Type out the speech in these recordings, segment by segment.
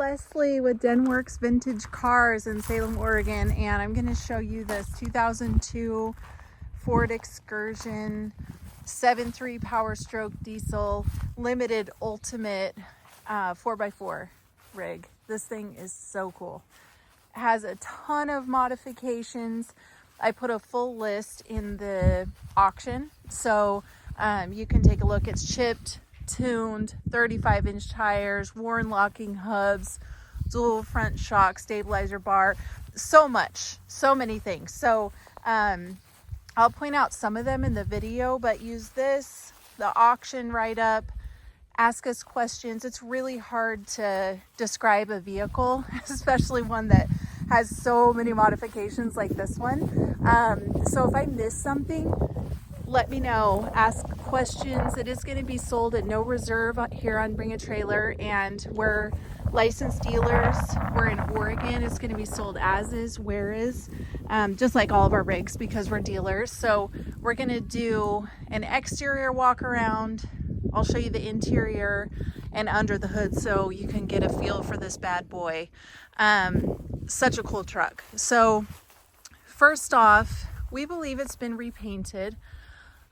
Leslie with Denwerks Vintage Cars in Salem, Oregon, and I'm going to show you this 2002 Ford Excursion 7.3 Powerstroke Diesel Limited Ultimate 4x4 rig. This thing is so cool. It has a ton of modifications. I put a full list in the auction, so you can take a look. It's chipped, tuned, 35-inch tires, worn locking hubs, dual front shock, stabilizer bar, so many things. So I'll point out some of them in the video, but use this, the auction write-up, ask us questions. It's really hard to describe a vehicle, especially one that has so many modifications like this one. So if I miss something, let me know, ask questions. It is going to be sold at no reserve here on Bring a Trailer, and we're licensed dealers. We're in Oregon. It's going to be sold as is, where is, just like all of our rigs, because we're dealers. So we're going to do an exterior walk around. I'll show you the interior and under the hood so you can get a feel for this bad boy. Such a cool truck. So first off, we believe it's been repainted.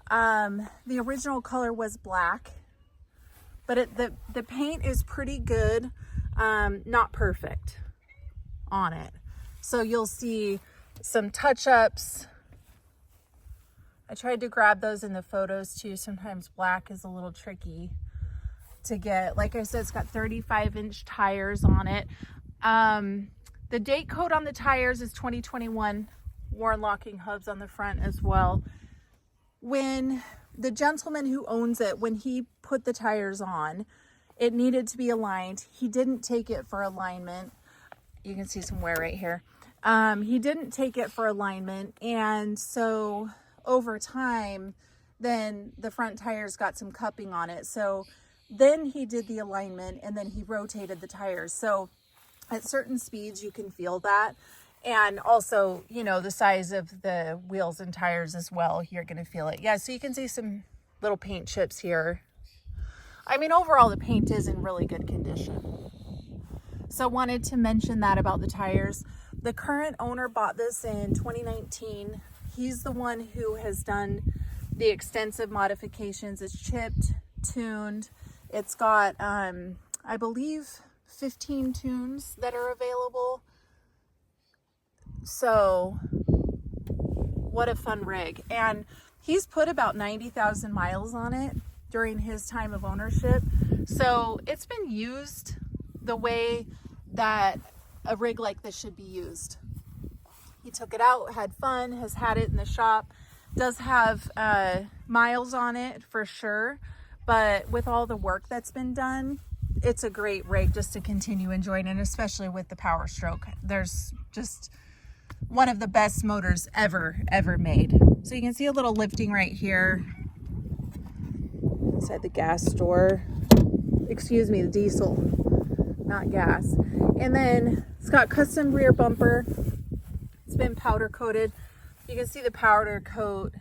The original color was black, but the paint is pretty good, not perfect on it. So you'll see some touch-ups. I tried to grab those in the photos too. Sometimes black is a little tricky to get. Like I said, it's got 35-inch tires on it. The date code on the tires is 2021. Worn locking hubs on the front as well. When the gentleman who owns it, when he put the tires on, it needed to be aligned. He didn't take it for alignment. You can see some wear right here. He didn't take it for alignment, and so over time, then the front tires got some cupping on it. So then he did the alignment, and then he rotated the tires. So at certain speeds, you can feel that. And also, you know, the size of the wheels and tires as well, you're going to feel it. Yeah, so you can see some little paint chips here. I mean, overall, the paint is in really good condition. So wanted to mention that about the tires. The current owner bought this in 2019. He's the one who has done the extensive modifications. It's chipped, tuned. It's got, I believe, 15 tunes that are available. So what a fun rig. And he's put about 90,000 miles on it during his time of ownership. So it's been used the way that a rig like this should be used. He took it out, had fun, has had it in the shop, does have miles on it for sure. But with all the work that's been done, it's a great rig just to continue enjoying, and especially with the Powerstroke. There's just one of the best motors ever made. So you can see a little lifting right here inside the gas store. Excuse me, the diesel, not gas. And then it's got custom rear bumper. It's been powder coated. You can see the powder coat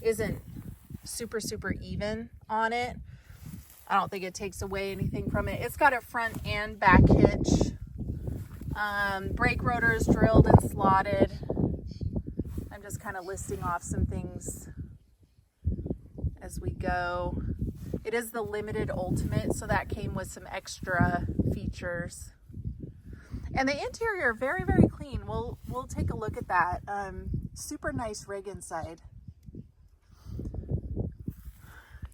isn't super even on it. I don't think it takes away anything from it. It's got a front and back hitch. Brake rotors drilled and slotted. I'm just kind of listing off some things as we go. It is the limited ultimate, so that came with some extra features. And the interior, very clean. We'll take a look at that. Super nice rig inside.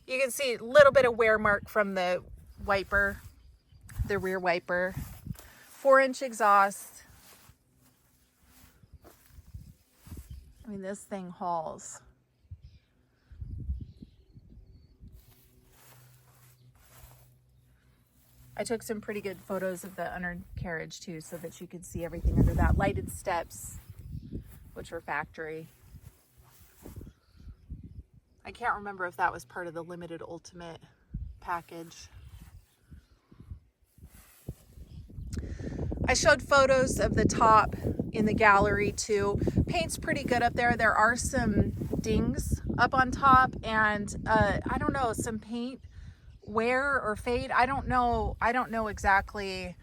You can see a little bit of wear mark from the wiper, the rear wiper. 4-inch exhaust. I mean, this thing hauls. I took some pretty good photos of the undercarriage too, so that you could see everything under that. Lighted steps, which were factory. I can't remember if that was part of the limited ultimate package. I showed photos of the top in the gallery too. Paint's pretty good up there. There are some dings up on top, and I don't know, some paint wear or fade. I don't know exactly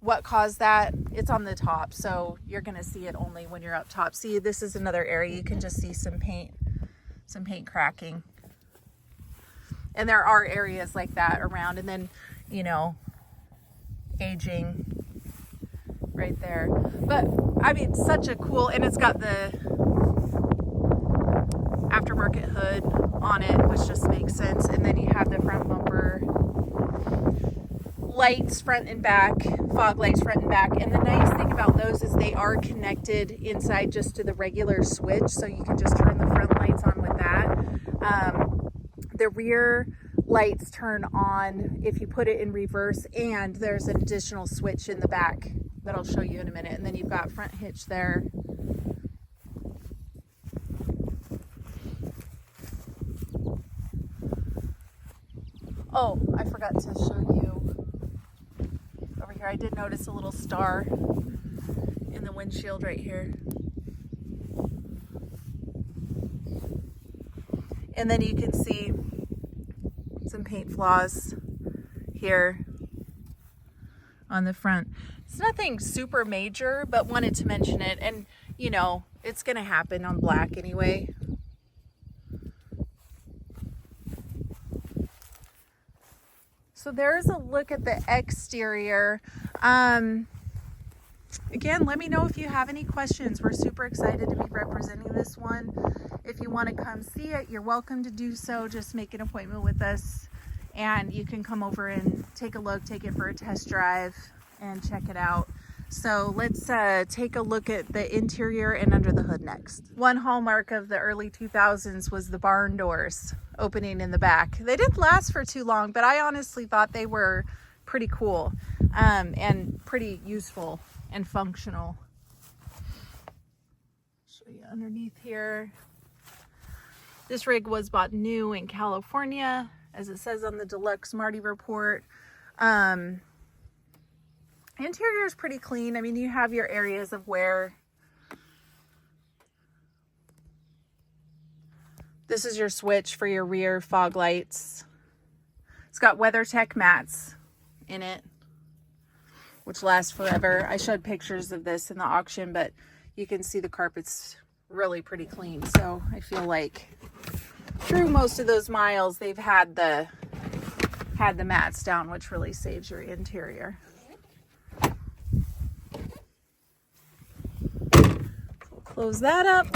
What caused that? It's on the top, so you're gonna see it only when you're up top. See, this is another area you can just see some paint cracking. And there are areas like that around, and then, you know, aging right there. But I mean, such a cool, and it's got the aftermarket hood on it, which just makes sense. And then you have the front bumper lights front and back, fog lights front and back. And the nice thing about those is they are connected inside just to the regular switch, so you can just turn the front lights on with that. The rear lights turn on if you put it in reverse, and there's an additional switch in the back that I'll show you in a minute. And then you've got front hitch there. Oh, I forgot to show you over here. I did notice a little star in the windshield right here. And then you can see some paint flaws here on the front. It's nothing super major, but wanted to mention it. And, you know, it's going to happen on black anyway. So there's a look at the exterior. Again, let me know if you have any questions. We're super excited to be representing this one. If you want to come see it, you're welcome to do so. Just make an appointment with us and you can come over and take a look, take it for a test drive and check it out. So let's take a look at the interior and under the hood next. One hallmark of the early 2000s was the barn doors opening in the back. They didn't last for too long, but I honestly thought they were pretty cool and pretty useful and functional. Show you underneath here. This rig was bought new in California, as it says on the Deluxe Marty report. Interior is pretty clean. I mean, you have your areas of wear. This is your switch for your rear fog lights. It's got WeatherTech mats in it, which last forever. I showed pictures of this in the auction, but you can see the carpet's really pretty clean. So I feel like through most of those miles, they've had the mats down, which really saves your interior. Close that up,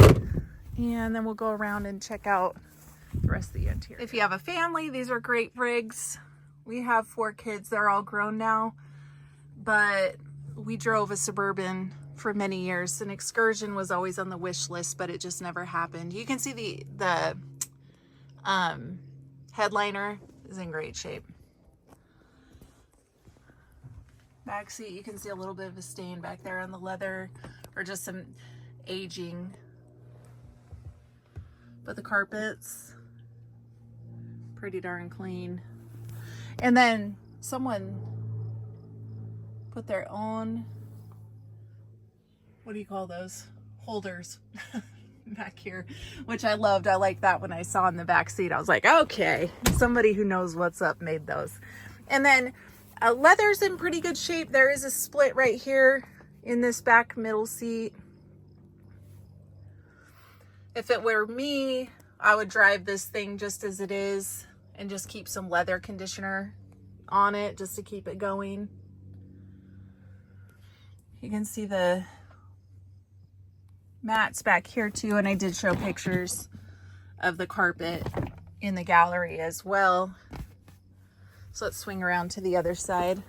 and then we'll go around and check out the rest of the interior. If you have a family, these are great rigs. We have 4 kids. They're all grown now, but we drove a Suburban for many years. An Excursion was always on the wish list, but it just never happened. You can see the headliner is in great shape. Back seat, you can see a little bit of a stain back there on the leather, or just some aging, but the carpets pretty darn clean. And then someone put their own, what do you call those, holders back here, which I loved. I liked that when I saw in the back seat. I was like, okay, somebody who knows what's up made those. And then leather's in pretty good shape. There is a split right here in this back middle seat. If it were me, I would drive this thing just as it is and just keep some leather conditioner on it just to keep it going. You can see the mats back here too, and I did show pictures of the carpet in the gallery as well. So let's swing around to the other side.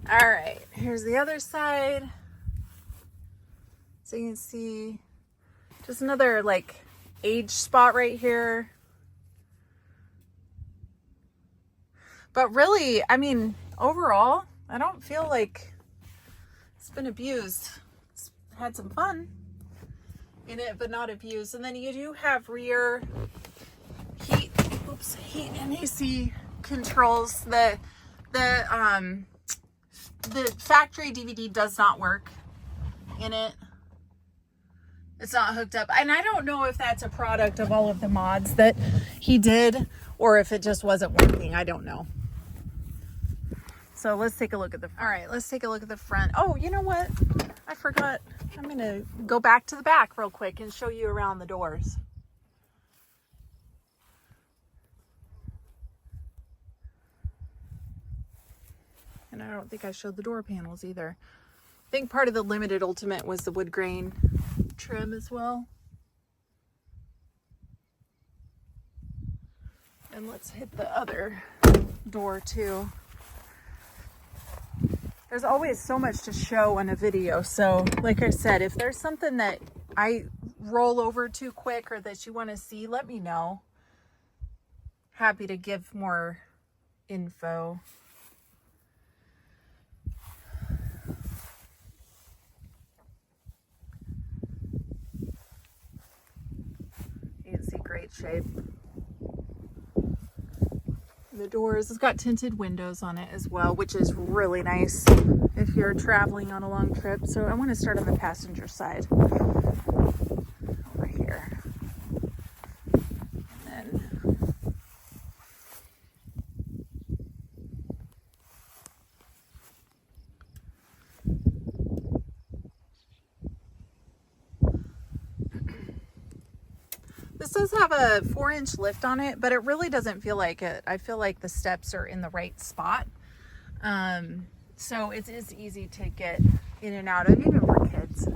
All right, here's the other side. So you can see just another like age spot right here. But really, I mean, overall, I don't feel like it's been abused. It's had some fun in it, but not abused. And then you do have rear heat and AC controls. The the factory DVD does not work in it. It's not hooked up. And I don't know if that's a product of all of the mods that he did or if it just wasn't working. I don't know. So let's take a look at the front. All right, let's take a look at the front. Oh, you know what? I forgot. I'm going to go back to the back real quick and show you around the doors. And I don't think I showed the door panels either. I think part of the limited ultimate was the wood grain trim as well. And let's hit the other door too. There's always so much to show in a video. So like I said, if there's something that I roll over too quick or that you want to see, let me know. Happy to give more info. You can see great shape. The doors, it's got tinted windows on it as well, which is really nice if you're traveling on a long trip. So I want to start on the passenger side over here. And then this does have a 4-inch lift on it, but it really doesn't feel like it. I feel like the steps are in the right spot. So it is easy to get in and out of, even for kids.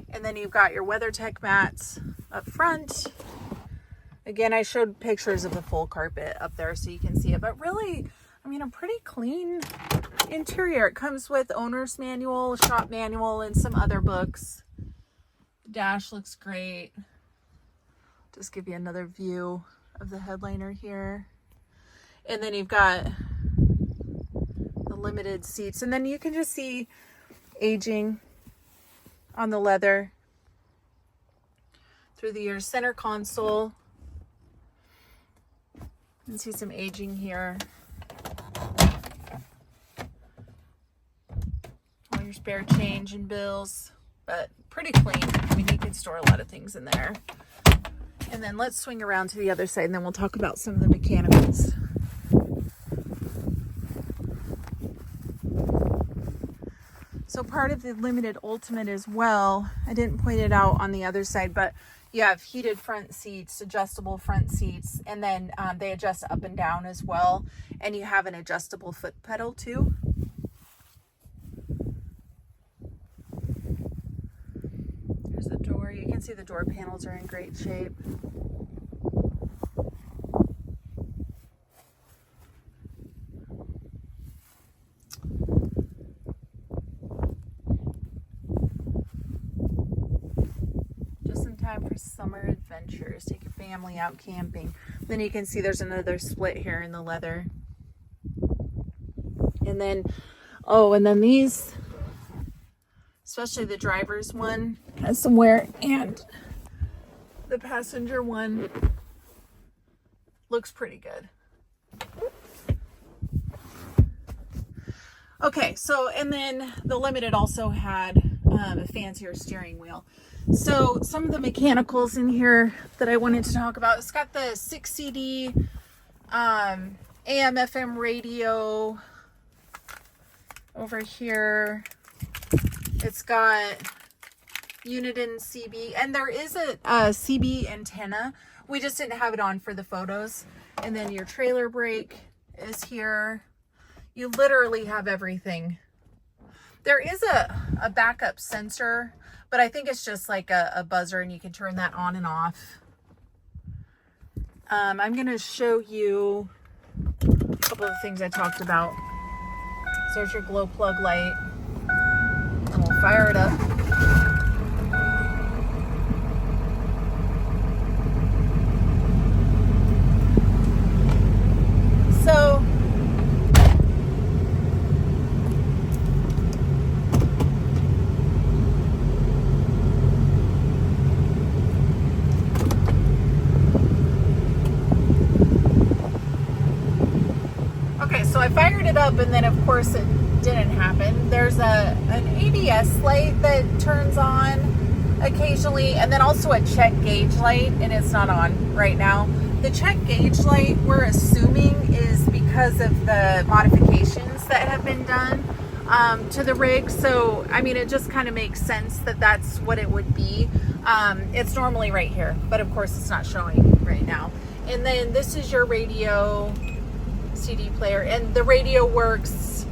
And then you've got your WeatherTech mats up front. Again, I showed pictures of the full carpet up there so you can see it, but really, I mean, a pretty clean interior. It comes with owner's manual, shop manual, and some other books. The dash looks great. Just give you another view of the headliner here. And then you've got the limited seats. And then you can just see aging on the leather through the years. Center console. You can see some aging here. All your spare change and bills, but pretty clean. I mean, you can store a lot of things in there. And then let's swing around to the other side and then we'll talk about some of the mechanicals. So part of the limited ultimate as well, I didn't point it out on the other side, but you have heated front seats, adjustable front seats, and then they adjust up and down as well. And you have an adjustable foot pedal too. There's the door. You can see the door panels are in great shape. For summer adventures, take your family out camping. Then you can see there's another split here in the leather. And then, oh, and then these, especially the driver's one, has some wear, and the passenger one looks pretty good. Okay, so, and then the Limited also had a fancier steering wheel. So some of the mechanicals in here that I wanted to talk about, it's got the 6 CD AM FM radio over here. It's got Uniden CB, and there is a CB antenna. We just didn't have it on for the photos. And then your trailer brake is here. You literally have everything. There is a backup sensor, but I think it's just like a buzzer and you can turn that on and off. I'm going to show you a couple of things I talked about. So there's your glow plug light, and we'll fire it up. So up, and then of course it didn't happen. There's an ABS light that turns on occasionally, and then also a check gauge light, and it's not on right now. The check gauge light, we're assuming, is because of the modifications that have been done to the rig. So I mean, it just kind of makes sense that that's what it would be. It's normally right here, but of course it's not showing right now. And then this is your radio CD player, and the radio works,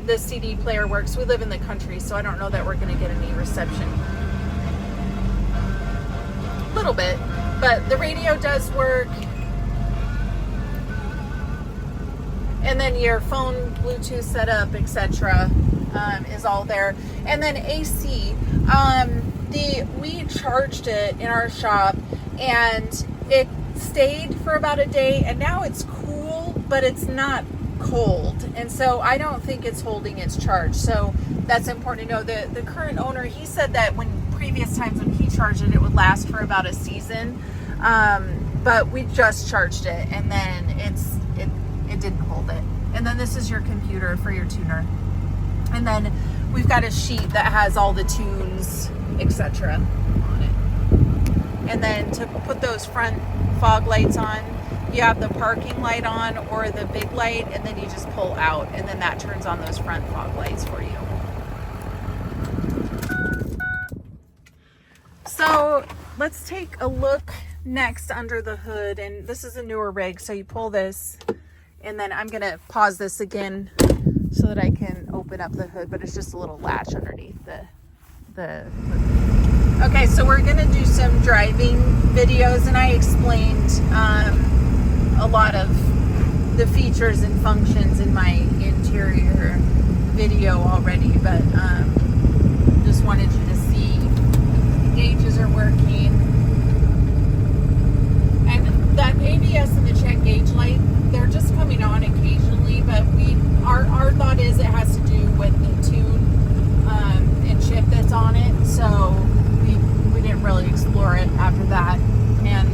the CD player works. We live in the country, so I don't know that we're going to get any reception. A little bit, but the radio does work. And then your phone, Bluetooth setup, etc., is all there. And then AC, we charged it in our shop, and it stayed for about a day, and now it's cool, but it's not cold, and so I don't think it's holding its charge. So that's important to know. The current owner, he said that when previous times when he charged it, it would last for about a season, but we just charged it, and then it didn't hold it. And then this is your computer for your tuner, and then we've got a sheet that has all the tunes, etc. on it. And then to put those front fog lights on, you have the parking light on or the big light, and then you just pull out, and then that turns on those front fog lights for you. So let's take a look next under the hood, and this is a newer rig, so you pull this, and then I'm gonna pause this again so that I can open up the hood, but it's just a little latch underneath the hood. Okay, so we're gonna do some driving videos, and I explained a lot of the features and functions in my interior video already, but just wanted you to see the gauges are working. And that ABS and the check gauge light, they're just coming on occasionally, but our thought is it has to do with the tune and chip that's on it, so we didn't really explore it after that, and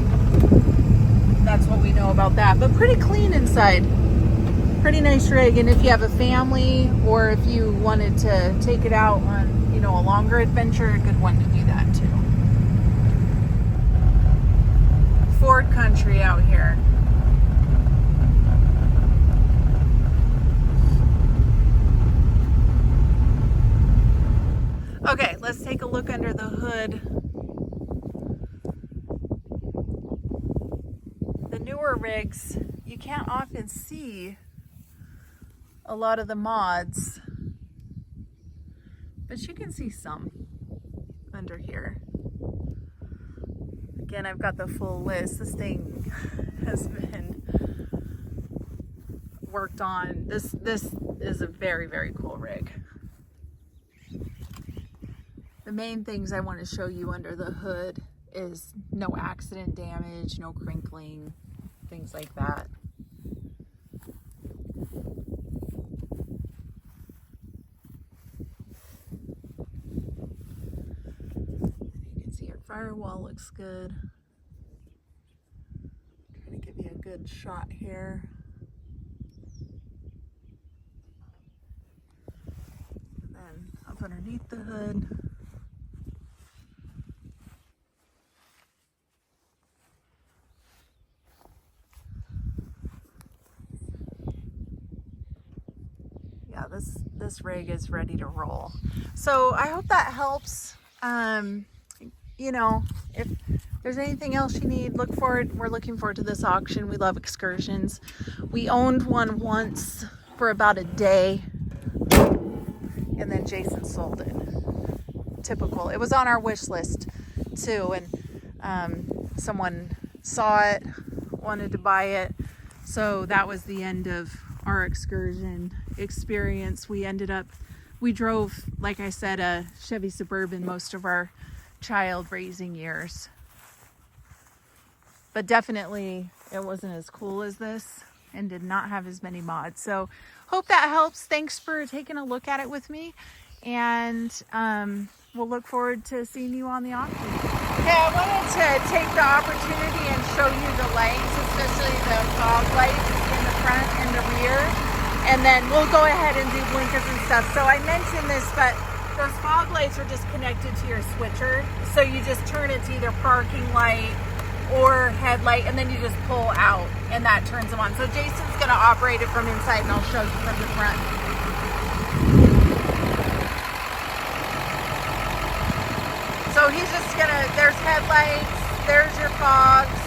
that's what we know about that. But pretty clean inside, pretty nice rig. And if you have a family, or if you wanted to take it out on, you know, a longer adventure, a good one to do that too. Ford country out here. Okay, let's take a look under the hood. The newer rigs, you can't often see a lot of the mods, but you can see some under here. Again, I've got the full list. This thing has been worked on. This is a very, very cool rig. The main things I want to show you under the hood is no accident damage, no crinkling, things like that. You can see your firewall looks good. Trying to give you a good shot here. And then up underneath the hood, this rig is ready to roll. So I hope that helps. You know, if there's anything else you need, we're looking forward to this auction. We love Excursions. We owned one once for about a day, and then Jason sold it. Typical. It was on our wish list too, and someone saw it, wanted to buy it, so that was the end of our Excursion experience. We drove, like I said, a Chevy Suburban most of our child raising years, but definitely it wasn't as cool as this and did not have as many mods. So hope that helps. Thanks for taking a look at it with me, and we'll look forward to seeing you on the auction. Okay, I wanted to take the opportunity and show you the lights, especially the fog lights in the front and the rear. And then we'll go ahead and do blinkers and stuff. So I mentioned this, but those fog lights are just connected to your switcher. So you just turn it to either parking light or headlight, and then you just pull out and that turns them on. So Jason's gonna operate it from inside and I'll show you from the front. So he's just gonna, there's headlights, there's your fogs,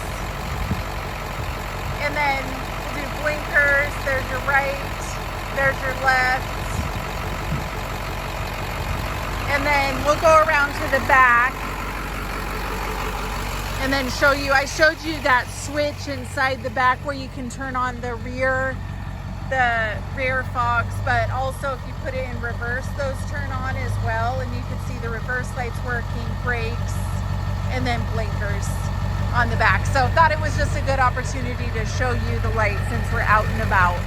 and then we'll do blinkers, there's your right, there's your left, and then we'll go around to the back and then show you, I showed you that switch inside the back where you can turn on the rear fogs, but also if you put it in reverse, those turn on as well, and you can see the reverse lights working, brakes, and then blinkers on the back. So I thought it was just a good opportunity to show you the lights since we're out and about.